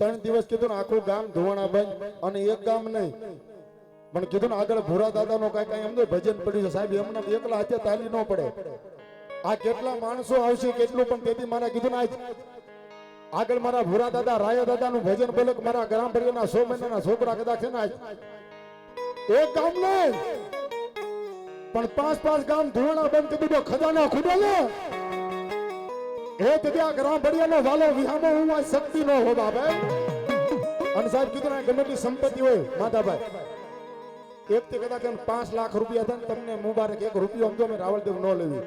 3 દિવસ કીધું ને આખું ગામ ધોવાણા બંધ અને એક ગામ નહીં પણ કીધું ને આગળ ભૂરા દાદાનો કાંઈ એમ તો ભજન પડ્યું છે સાહેબ એમને એકલા હાથે તાલી ન પડે આ કેટલા માણસો આવશે કેટલું પણ તેથી મારા કીધું ને આજ આગળ મારા ભૂરા દાદા રાયા દાદાનું ભજન બોલે કે મારા ગ્રામ પરિવારના 100 મહિનાના છોકરા કદાચ છે ને આજ એક ગામ નહીં પણ 5 ગામ ધોવાણા બંધ કીધું ખજાના ખુદાલે એ ત્યાં ગ્રામ પરિવારનો વાલો વિહામો હું આ શક્તિ નો હો બાબા અને સાહેબ કીધું ને ગમે તેટલી સંપત્તિ હોય માધાભાઈ એક થી કદાચ 5 લાખ રૂપિયા થાય તમને મુબારક 1 રૂપિયો સમજો મેં રાવળદેવ ન લેવી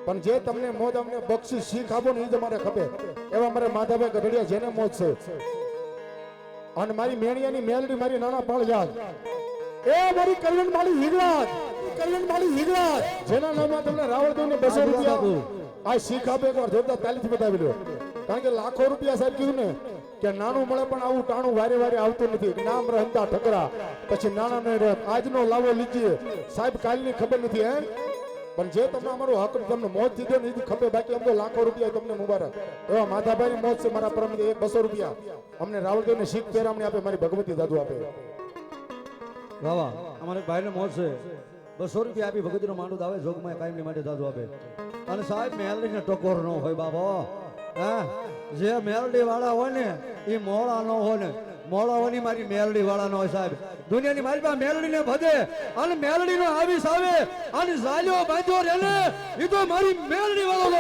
પણ જે તમને મોજ અમને બક્ષી શીખ આપો ને એ તમારે ખપે એવા મારે માધાભાઈ ગઢડિયા જેને મોજ છે અને મારી મેણિયાની મેલડી મારી નાના પાળ યાદ એ મારી કલ્યાણ માળી હિગરાજ જેના નામમાં તમને રાવળદેવને 200 રૂપિયા આ શીખ આપે એકવાર જોરદાર તાલીથી બતાવી લો કારણ કે લાખો રૂપિયા સાહેબ કીધું ને કે નાનું મળે પણ આવું ટાણું વારે આવતું નથી નામ રહતા ઠકરા પછી નાના નહીં રહે આજનો લાવો લીજીએ સાહેબ કાલની ખબર નથી હે પણ જે તમને અમારો હક તમને મોજ દીધો ને એ ખબર બાકી અમને લાખો રૂપિયા તમને મુબારક એવા માધાભાઈની મોજ છે મારા પરમ 200 રૂપિયા અમને રાવળદેવને શીખ પહેરામણી આપે મારી ભગવતી દાદુ આપે વાહ અમારે ભાઈને મોજ છે 200 રૂપિયા આપી ભગવતીનો માંડું આવે જોગમાં કાયમની માટે દાદુ આપે અને સાહેબ મેલડીને ટકોર ન હોય બાબા હા જે મેલડી વાળા હોય ને એ મોળા ન હોય ને મોળા હોય ની મારી મેલડી વાળા ન હોય સાહેબ દુનિયાની મારી પાસે મેલડી ને ભજે અને મેલડી નો આવીશ આવે અને ઝાલ્યો બાંધ્યો રે ને એ તો મારી મેલડી વાળો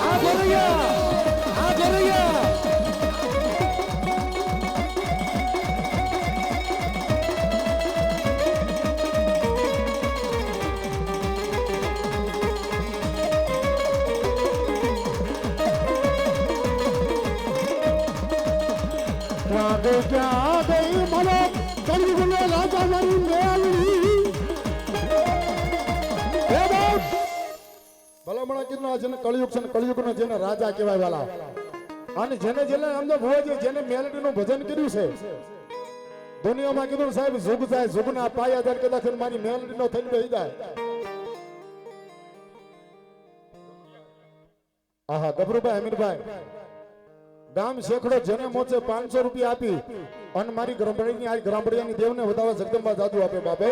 આ ગોરૈયા क्या गई मनो कलयुग राजा मारी मेलड़ी ભલામણા કીધું આ જેને કળયુગ છે ને કળયુગનો જેને રાજા કહેવાય વાલા અને જેને આમ તો ભોજે જેને મેલડીનું ભજન કર્યું છે દુનિયામાં કીધું સાહેબ જુગ જાય જુગના પાયા દર કદાચ મારી મેલડીનો થઈને બેહી જાય આહા ગભરુભાઈ અમીરભાઈ ગામ શેખડો જેને મોચે 500 રૂપિયા આપી અને મારી ગ્રામપંચાયતની આ ગ્રામપંચાયતની દેવને વધાવા જગદંબા દાદુ આપે બાપે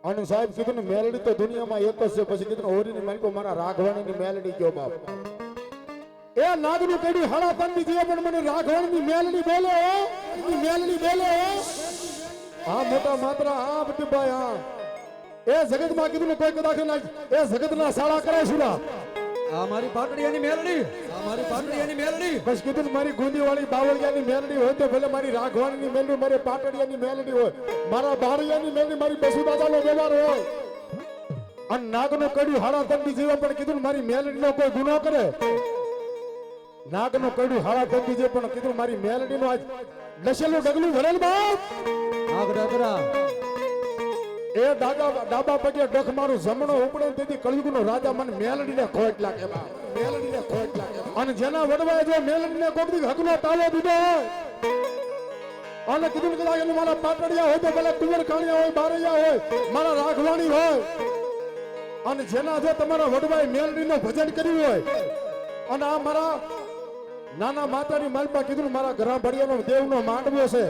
અને સાહેબ કીધું ને મેલડી તો દુનિયામાં એક જ છે પછી કીધું ઓરીની માલિકો મારા રાઘવાણીની મેલડી ગયો બાપ એ નાગનું કડી હાડા તંદી જીવે પણ મને રાઘવાણીની મેલડી બોલે હા મોટા માત્ર હા બટીભાઈ હા એ જગતમાં કીધું ને કોઈ કદાચ એ જગતના શાળા કરે શુરા આ મારી પાટડીયાની મેલડી બસ કીધું મારી ગુંદીવાળી બાવળિયાની મેલડી હોય તો ભલે મારી રાઘવાણીની મેલડી મારી પાટડીયાની મેલડી હોય મારા બારૈયાની મેલડી મારી બસુદાદાનો વ્યવહાર હોય અને નાગનો કડ્યું હાડા તંદી જીવે પણ કીધું મારી મેલડીનો કોઈ ગુનો કરે નાગનો કડ્યું હાડા તંદી જીવે પણ કીધું મારી મેલડીનો આજ દશેલું ડગલું ભરેલ બાપ આગ ડગરા એ ડાબા પગે ડખ મારું જમણો ઉપડે તેથી કળયુગનો રાજા મને મેલડીને ખોટ લાગે અને જેના વડવાએ જો મેલડીને કોકદી હકનો તાવો દીધો હોય અને કીધું કે મારા પાટડિયા હોય તો ભલે કુંવર કાણિયા હોય બારૈયા હોય મારા રાઘવાણી હોય અને જેના જો તમારા વડવાએ મેલડીનો ભજન કર્યું હોય અને આ મારા નાના માતાની માલપા કીધું મારા ગ્રામ ભડિયાનો દેવનો માંડવો છે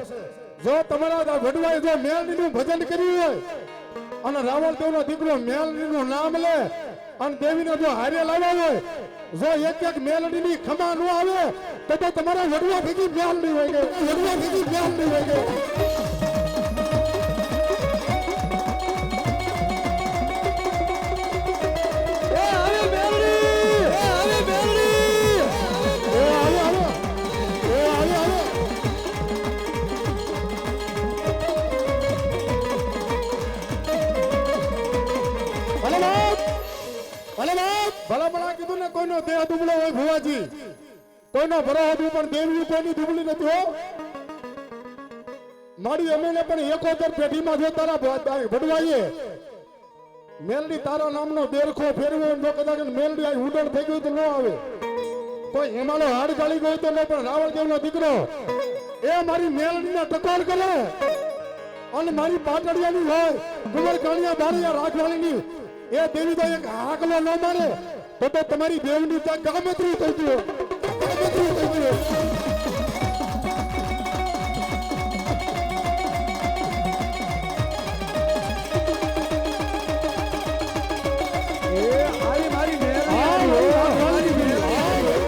જો તમારા વડવાએ જો મેલડીનું ભજન કર્યું હોય અને રાવળદેવનો દીકરો મેલડીનું નામ લે અને દેવીને જો હારે લાવ્યા હોય જો એક મેલડીની ખમા ન આવે તો તમારા વડવા ભેગી મેલડી હોય ગઈ ભલામણા કીધું ને કોઈનો દેહ દુબળો હોય ભુવાજી કોઈનો ભરો હતું પણ દેવી કોઈની દુબળી નથી હો મારી અમેને પણ 71 પેઢીમાં જો તારા ભડવાઈએ મેલડી તારા નામનો બેરખો ફેરવો જો કદાચ મેલડી આ ઉડણ થઈ ગયું તો ન આવે કોઈ હિમાલય હાડ ગાળી ગયો તો ન પણ રાવળદેવનો દીકરો એ મારી મેલડીને ટકોર કરે અને મારી પાટડિયાની હોય કુંવર કાણિયા બારૈયા રાખવાળીની એ દેવી તો એક હાકલો ન મારે તો તમારી દેવની ત્યાં ગામત્રી થઈ ગયો, ગામત્રી થઈ ગયો. આવી મારી મેલડી આવી, મારી મેલડી આવી.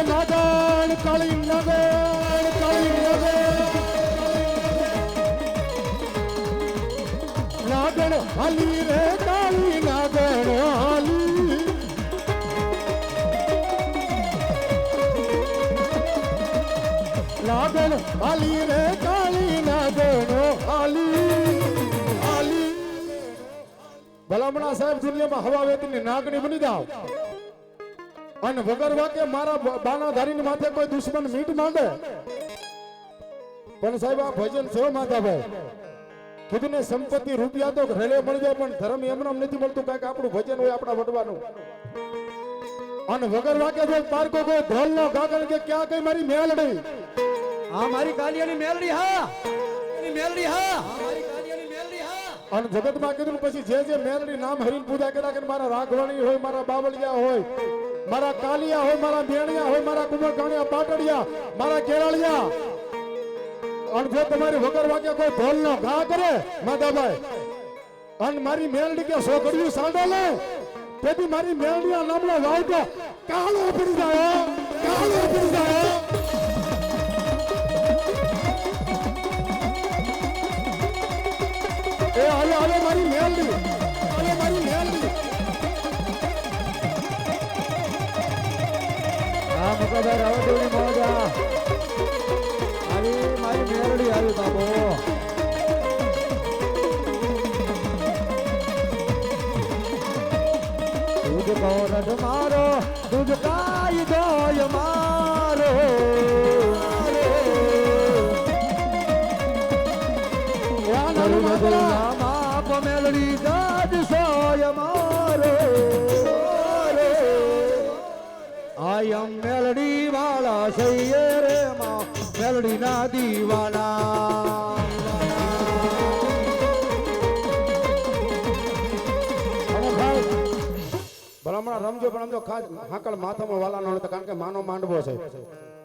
નાગણ કાળી નાગણ કાળી નાગણ હાલી રે કાળી નાગણ હાલી. નાગણ હાલી રે કાળી નાગણ હાલી હાલી. ભલામણા સાહેબ દુનિયામાં હવા વેતીની નાગણી બની જાવ અને વગર વાકે મારા બાના ધારીની માથે કોઈ દુશ્મન મીટ માંડે. પણ સાહેબ આ ભજન છે માતાભાઈ, કીધું ને સંપત્તિ રૂપિયા તો રેલે મળી જાય પણ ધર્મ એમનામ નથી મળતું. કાંઈક આપણું ભજન હોય આપણા વડવાનું. અને વગર વાકે જો પારકો કોઈ ધોલ નો ગાગર કે ક્યાં કઈ મારી મેલડી. આ મારી કાલિયાની મેલડી હા, એની મેલડી હા, મારી કાલિયાની મેલડી હા. અને જગતમાં કીધું ને પછી જે મેલડી નામ હરીને પૂજા કર્યા કે મારા રાઘવાણી હોય, મારા બાવળિયા હોય, મારા કાલિયા હોય, મારા મેણિયા હોય, મારા કુંભકાણિયા પાટડિયા, મારા કેરાળિયા. અને જો તમારી વગર વાગે કોઈ ઢોલ નો ઘા કરે માધાભાઈ અને મારી મેલડી કે સોગડિયું સાંડો લે તેથી મારી મેલડીના નામનો વાવકો કાળો પડી જાય, કાળો પડી જાય. એ હાલે હાલે મારી મેલડી, હાલે મારી મેલડી. આ મુકાભાઈ રાવતોની મોજા આવી મારી મેલડી આવી બાબો. તુજ કોરડ મારો તુજ કાય દોય મારો. માપ મેલડી દાદ સોય મારો. આઈ એમ મેલડી વાળા સૈયે રે માં મેલડી ના દીવાના. ભલામણા રમજો પણ આમ તો ખાસ હાકળ માથામાં વાલાનો નથી કારણ કે માનો માંડવો છે.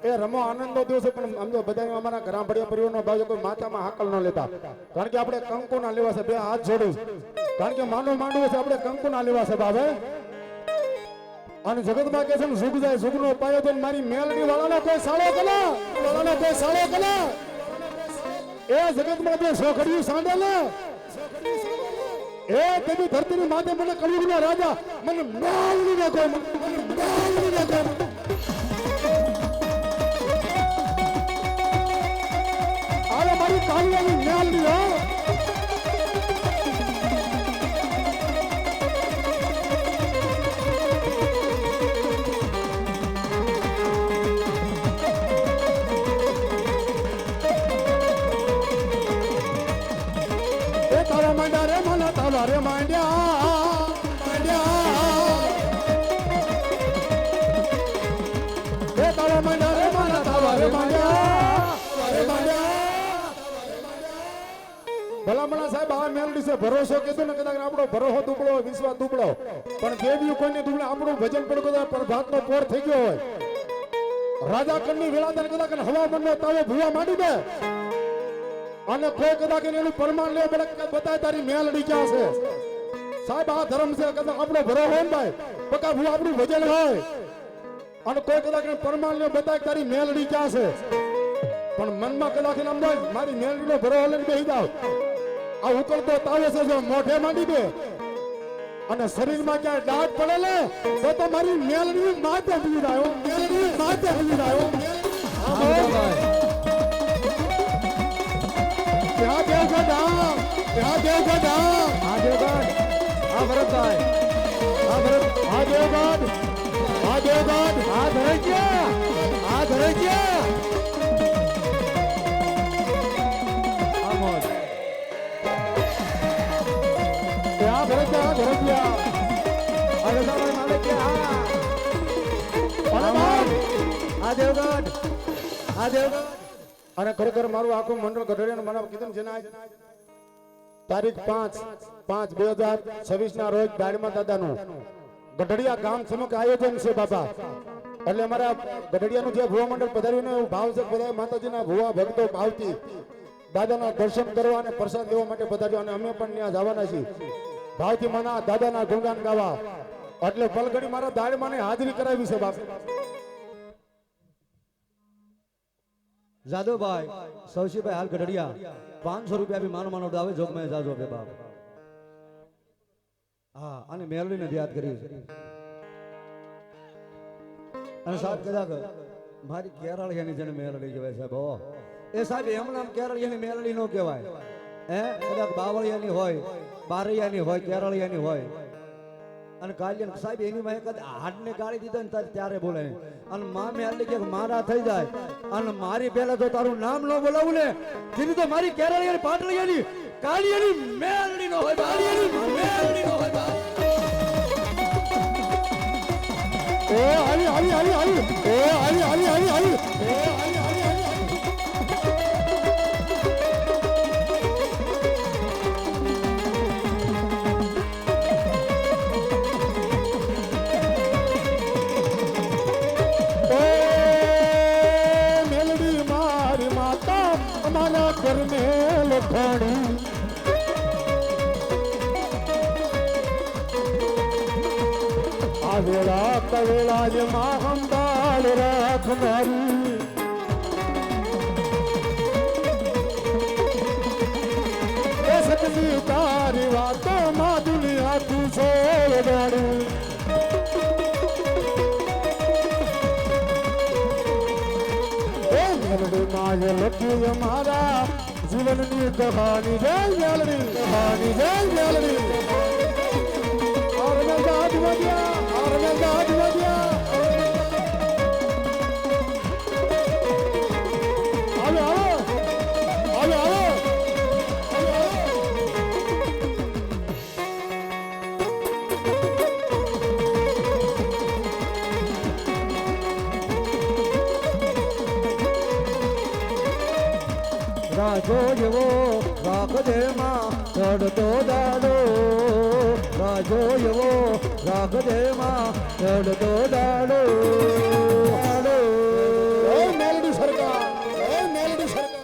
એ રમો આનંદનો દિવસ છે પણ આમ તો બધા અમારા ગ્રામભડિયા પરિવારનો ભાવ કોઈ માથામાં હાકળ ન લેતા કારણ કે આપણે કંકુ ના લેવા છે. બે હાથ જોડું કારણ કે માનો માંડવો છે, આપણે કંકુ ના લેવા છે બાબે. અને જગતમાં કે છે ને સુખ જાય સુખનો પાયો તો મારી મેલડી વાળાનો કોઈ સાળો કલા, વાળાનો કોઈ સાળો કલા. એ જગતમાં બે સોખડિયું સાંડે ને એ તેની ધરતીની માથે મને કળિયુગના રાજા મને મેલડી ને કોઈ, મને મેલડી ને કોઈ. અરે મારી કાલિયાની મેલડી હો. રે માંડ્યા માંડ્યા એ તારા માંડ્યા રે મારા તારા રે માંડ્યા રે માંડ્યા. ભલામણા સાહેબ આ મેલડી છે ભરોસો કીધું ને કદાચ આપણો ભરોસો દુબળો વિશ્વાસ દુબળો પણ દેવીઓ કોઈને દુબળે આપણું ભજન પણ કદાચ પ્રભાતનો પોર થઈ ગયો હોય. રાજા કરની વેળાદાર કદાચ હવામાનનો તાવો ભૂવા માંડી દે અને કોઈ કદાચ એનું પરમાન લે બતાય તારી મેલડી ક્યાં છે. સાહેબ આ ધર્મ છે કદાચ આપણો ભરો હોય ને ભાઈ પકા ભૂ આપણું ભજન હોય અને કોઈ કદાચ પરમાન લે બતાય તારી મેલડી ક્યાં છે પણ મનમાં કદાચ એમ થાય મારી મેલડીનો ભરો લઈને બેસી જાવ. આ ઉકળતો તાવે છે જો મોઢે માંડી દે અને શરીરમાં ક્યાંય દાઢ પડે ને તો મારી મેલડી માથે ભૂલી જાય, મેલડી માથે ભૂલી જાય. ત્યાં દેવ ગઢા, ત્યાં દેવ ગઢા, આ દેવગઢ, આ ભરતભાઈ, આ ભરત, આ દેવગઢ, આ દેવગઢ, આ ધરજ્યા, આ ધરજ્યા. આ મોજ. ત્યાં ભરતભાઈ, આ ભરતભાઈ, આ રસાભાઈ માલિકિયા, આ આ દેવગઢ, આ દેવગઢ. અને ખરેખર મારું આખું મંડળ ગઢડિયાનું મને કીધું ને જેના તારીખ 5/5/2026 ના રોજ દાડમા દાદાનું ગઢડિયા ગામ સમક આયોજન છે બાપા. એટલે અમારા ગઢડિયાનું જે ભુવા મંડળ પધાર્યું ને એવું ભાવ છે બધા માતાજીના ભુવા ભક્તો ભાવથી દાદાના દર્શન કરવા અને પ્રસાદ લેવા માટે પધાર્યો અને અમે પણ ત્યાં જવાના છીએ ભાવથી માના દાદાના ગુણગાન ગાવા. એટલે પલગડી મારા દાડમાને હાજરી કરાવી છે બાપ. જાદવભાઈ સૌશીભાઈ હાલ ગઢડિયા 500 રૂપિયા બી માનો માનો દાવે જોગમાં જાજો બે બાપ. હા અને મેલડીને યાદ કરી અને સાહેબ કદાચ મારી કેરળિયાની જેને મેલડી કહેવાય સાહેબ. એ સાહેબ એમ નામ કેરળિયાની મેલડી નો કહેવાય. કદાચ બાવળિયાની હોય, બારૈયાની હોય, કેરળિયાની હોય અને કાલિયન સાહેબ એની માં એક હાડને ગાળી દીધો ને ત્યારે બોલે અને માં મેલડી કે મારા થઈ જાય અને મારી પહેલા જો તારું નામ ન બોલાવું ને કીધું તો મારી કેરળિયાની પાટલિયાની કાલિયાની મેલડી નો હોય, કાલિયાની મેલડી નો હોય. ઓ આલી આલી આલી આલી ઓ આલી આલી આલી આલી ઓ આલી આલી આલી મેલડી મારી માતા અમારા ઘરને લખાણી વેળા કવેળા જે માં સંભાળ રાખનારી એ સતની તારી વાતો માં દુનિયા તું છોડાડી. એ મેલડી માં જે લખી મારા જીવનની કહાની જય મેલડી, કહાની જય મેલડી. ગાજ વધ્યા ગાજ વધ્યા હાલો હાલો હાલો હાલો રાજો જેવો રાખજે માં ચડતો દાડો, રાજો એવો રાખજે માં ચડતો દાડો. મેલડી સરકાર, મેલડી સરકાર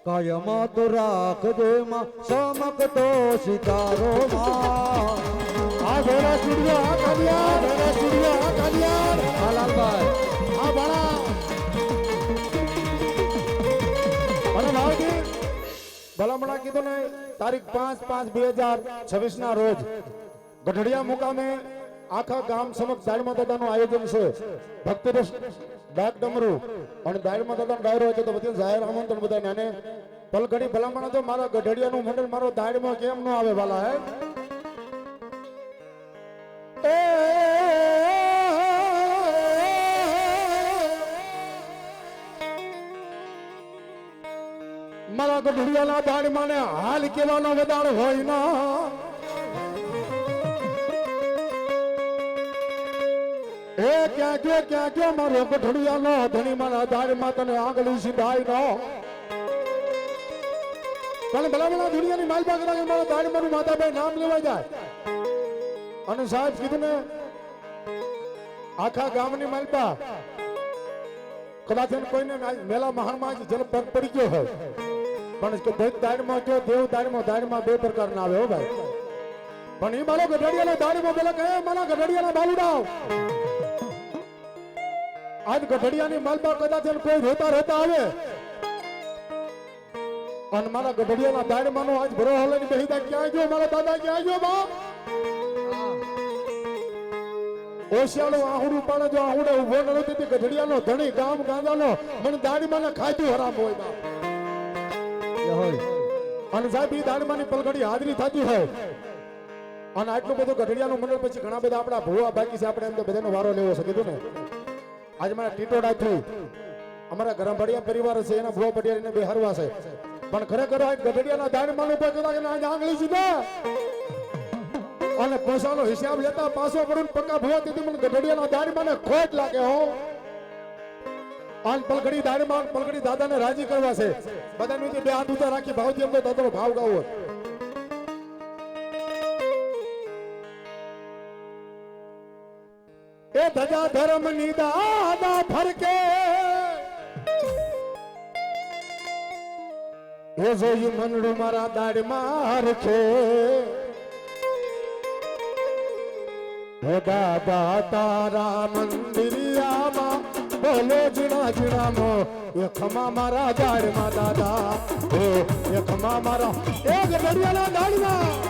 કાયમાં તો રાખજે માં ચમકતો સિતારો માં. આ ઘોડા સ્ટુડિયો આ કાલિયા, ઘોડા સ્ટુડિયો આ કાલિયા. હા લાલભાઈ આ બાળા અને ભાવજી ભલામણા કીધું ને તારીખ 5/5/2026 ના રોજ ગઢડિયા મુકામે આખા ગામ સમક્ષ દાડમા દાદાનું આયોજન છે. ભક્તિ રસ ડાક ડમરૂ અને દાડમા દાદાનો ડાયરો છે તો બધું જાહેર આમંત્રણ બધાને. અને પલઘડી ભલામણ તો મારા ગઢડિયાનું મંડળ મારો દાડમાં કેમ ન આવે વાલા હે. મારા ગઢડિયાના દાડમાને હાલ કેવાનો વધારો હોય ના. એ ક્યાં ગયો મારો ગઢડિયાનો ધણી મારા દાડમાં તને આંગળી સીધાય નો. પણ ભલામણા દુનિયાની માલપા કરા કે મારા દાડમાનું માતાભાઈ નામ લેવા જાય. અને સાહેબ કીધું ને આખા ગામની માલપા કદાચ કોઈને મેલા મહાણમાં જેને પગ પડી ગયો હોય પણ કે ભાઈ દાડમાં કયો દેવ દાડમાં બે પ્રકારના આવે હો ભાઈ. પણ એ મારો ગઢડિયાના દાડમાં પેલા કહે મારા ગઢડિયાના બાલુડાવ. આજ ગઢડિયાની માલપા કદાચ કોઈ રોતા આવે અને મારા ગઢડિયાના દાડમાંનો આજ ભરો હલની બેહીતા ક્યાં ગયો મારા દાદા ક્યાં ગયો બા. ઓશિયાળો આહુડું પાડે જો આહુડે ઉભો ન રહેતી હતી ગઢડિયાનો ધણી ગામ ગાંધાનો મને દાડીમાં ખાધું હરામ હોય બા. અને સાહેબ ઈ દાડમાની પલઘડી હાજરી થતી હોય અને આટલું બધું ગઢડિયાનું મંડળ પછી ઘણા બધા આપણા ભુવા બાકી છે. આપણે એમ તો બધાનો વારો લેવો છે કીધું ને. આજે મારા ટીટોડા થયું અમારા ગરમભડિયા પરિવાર છે એના ભુવા પટિયારીને બે હરવા છે. પણ ખરેખર આ ગઢડિયાના દાડમાનું ઉપર કદાચ આંગળી સીધા અને પૈસાનો હિસાબ લેતા પાછો પડું પક્કા ભુવા તેથી મને ગઢડિયાના દાડમાને ખોટ લાગે હો. આન પલકડી દાડમાં પલકડી દાદાને રાજી કરવા છે બધાને બે હાથ ઊંચા રાખી ભાવથી એમનો દાદાનો ભાવ ગાવો એ ધજા ધર્મ ની દાદા ફરકે એ જોયું મનડું મારા દાડમાં રખે હે દાદા તારા મંદિરિયામાં બોલો જીણા જીણામો એ ખમા મારા દાડમાં દાદા એ ખમા મારા એ ગઢિયાના દાડમાં